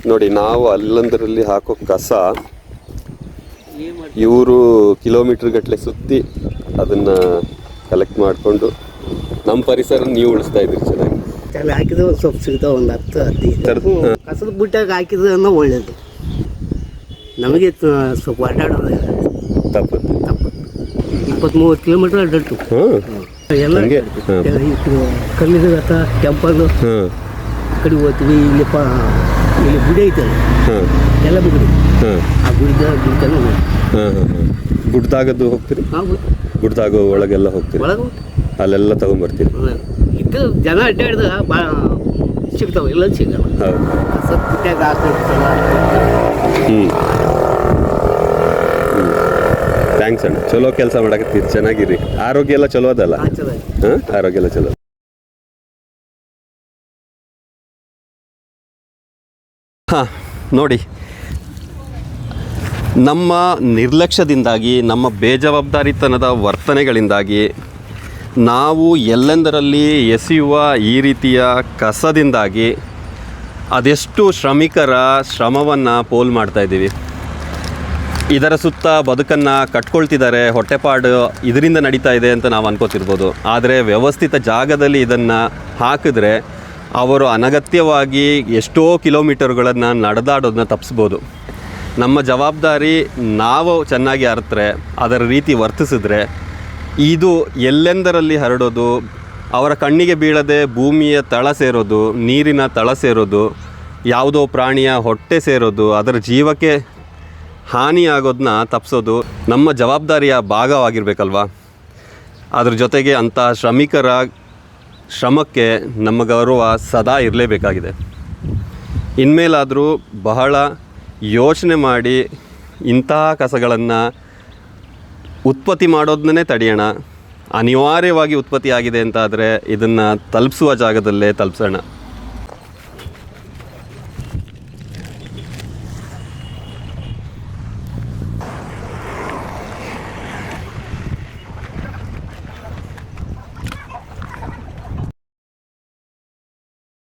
ನೋಡಿ, ನಾವು ಅಲ್ಲಂದರಲ್ಲಿ ಹಾಕೋ ಕಸ ಇವರು ಕಿಲೋಮೀಟರ್ ಗಟ್ಟಲೆ ಸುತ್ತಿ ಅದನ್ನು ಕಲೆಕ್ಟ್ ಮಾಡಿಕೊಂಡು ನಮ್ಮ ಪರಿಸರ ನೀವು ಉಳಿಸ್ತಾ ಇದ್ದೀರಿ. ಚೆನ್ನಾಗಿ ಹಾಕಿದ್ರೆ ಒಂದು ಸ್ವಲ್ಪ ಸಿಗ್ತಾವೆ, ಒಂದು 10-15 ಕಸದ ಬುಟ್ಟಾಗ ಹಾಕಿದ್ರೆ ಅನ್ನೋ ಒಳ್ಳೇದು. ನಮಗೆ ಸ್ವಲ್ಪ ಅಡ್ಡಾಡೋದು ತಪ್ಪು 20-30 ಕಿಲೋಮೀಟರ್ ಅಡ್ಡಾಡ್ತು ಎಲ್ಲ. ಕಲ್ಲಿದ ಗತ್ತ ಟೆಂಪಲ್ ಕಡೆ ಹೋಗ್ತೀವಿ. ಇಲ್ಲಿ ಗುಡಿ ಐತಲ್ಲ, ಎಲ್ಲ ಗುಡಿ, ಆ ಗುಡಿತಾನು ಗುಡ್ದಾಗದ್ದು ಹೋಗ್ತೀರಿ? ಗುಡ್ದಾಗ ಒಳಗೆಲ್ಲ ಹೋಗ್ತೀರಿ? ಒಳಗೆ ಅಲ್ಲೆಲ್ಲ ತಗೊಂಡ್ಬರ್ತೀರಿ? ಇದು ಜನ ಅಡ್ಡಾಡ್ದ ಭಾಳ ಸಿಗ್ತಾವೆ, ಎಲ್ಲ ಸಿಗಲ್ಲ. ಕಸದ ಬುಟ್ಟಾಗ ಹಾಕಿರ್ತಾವ. ಥ್ಯಾಂಕ್ಸ್ ಅಣ್ಣ, ಚಲೋ ಕೆಲಸ ಮಾಡಕತ್ತೀರಿ, ಚೆನ್ನಾಗಿರಿ. ಆರೋಗ್ಯ ಎಲ್ಲ ಚಲೋ ಅದಲ್ಲ? ಹಾಂ, ಆರೋಗ್ಯ ಎಲ್ಲ ಚಲೋ. ಹಾಂ, ನೋಡಿ, ನಮ್ಮ ನಿರ್ಲಕ್ಷ್ಯದಿಂದಾಗಿ, ನಮ್ಮ ಬೇಜವಾಬ್ದಾರಿತನದ ವರ್ತನೆಗಳಿಂದಾಗಿ ನಾವು ಎಲ್ಲೆಂದರಲ್ಲಿ ಎಸೆಯುವ ಈ ರೀತಿಯ ಕಸದಿಂದಾಗಿ ಅದೆಷ್ಟು ಶ್ರಮಿಕರ ಶ್ರಮವನ್ನು ಪೋಲು ಮಾಡ್ತಾಯಿದ್ದೀವಿ. ಇದರ ಸುತ್ತ ಬದುಕನ್ನು ಕಟ್ಕೊಳ್ತಿದ್ದಾರೆ, ಹೊಟ್ಟೆಪಾಡು ಇದರಿಂದ ನಡೀತಾ ಇದೆ ಅಂತ ನಾವು ಅನ್ಕೋತಿರ್ಬೋದು. ಆದರೆ ವ್ಯವಸ್ಥಿತ ಜಾಗದಲ್ಲಿ ಇದನ್ನು ಹಾಕಿದ್ರೆ ಅವರು ಅನಗತ್ಯವಾಗಿ ಎಷ್ಟೋ ಕಿಲೋಮೀಟರ್ಗಳನ್ನು ನಡೆದಾಡೋದನ್ನ ತಪ್ಪಿಸ್ಬೋದು. ನಮ್ಮ ಜವಾಬ್ದಾರಿ ನಾವು ಚೆನ್ನಾಗಿ ಅರಿತರೆ, ಅದರ ರೀತಿ ವರ್ತಿಸಿದ್ರೆ ಇದು ಎಲ್ಲೆಂದರಲ್ಲಿ ಹರಡೋದು, ಅವರ ಕಣ್ಣಿಗೆ ಬೀಳದೆ ಭೂಮಿಯ ತಳ ಸೇರೋದು, ನೀರಿನ ತಳ ಸೇರೋದು, ಯಾವುದೋ ಪ್ರಾಣಿಯ ಹೊಟ್ಟೆ ಸೇರೋದು, ಅದರ ಜೀವಕ್ಕೆ ಹಾನಿಯಾಗೋದನ್ನ ತಪ್ಪಿಸೋದು ನಮ್ಮ ಜವಾಬ್ದಾರಿಯ ಭಾಗವಾಗಿರಬೇಕಲ್ವ. ಅದ್ರ ಜೊತೆಗೆ ಅಂತಹ ಶ್ರಮಿಕರ ಶ್ರಮಕ್ಕೆ ನಮ್ಮ ಗೌರವ ಸದಾ ಇರಲೇಬೇಕಾಗಿದೆ. ಇನ್ಮೇಲಾದರೂ ಬಹಳ ಯೋಚನೆ ಮಾಡಿ ಇಂತಹ ಕಸಗಳನ್ನು ಉತ್ಪತ್ತಿ ಮಾಡೋದನ್ನೇ ತಡೆಯೋಣ. ಅನಿವಾರ್ಯವಾಗಿ ಉತ್ಪತ್ತಿ ಆಗಿದೆ ಅಂತಾದರೆ ಇದನ್ನು ತಲುಪಿಸುವ ಜಾಗದಲ್ಲೇ ತಲುಪಿಸೋಣ.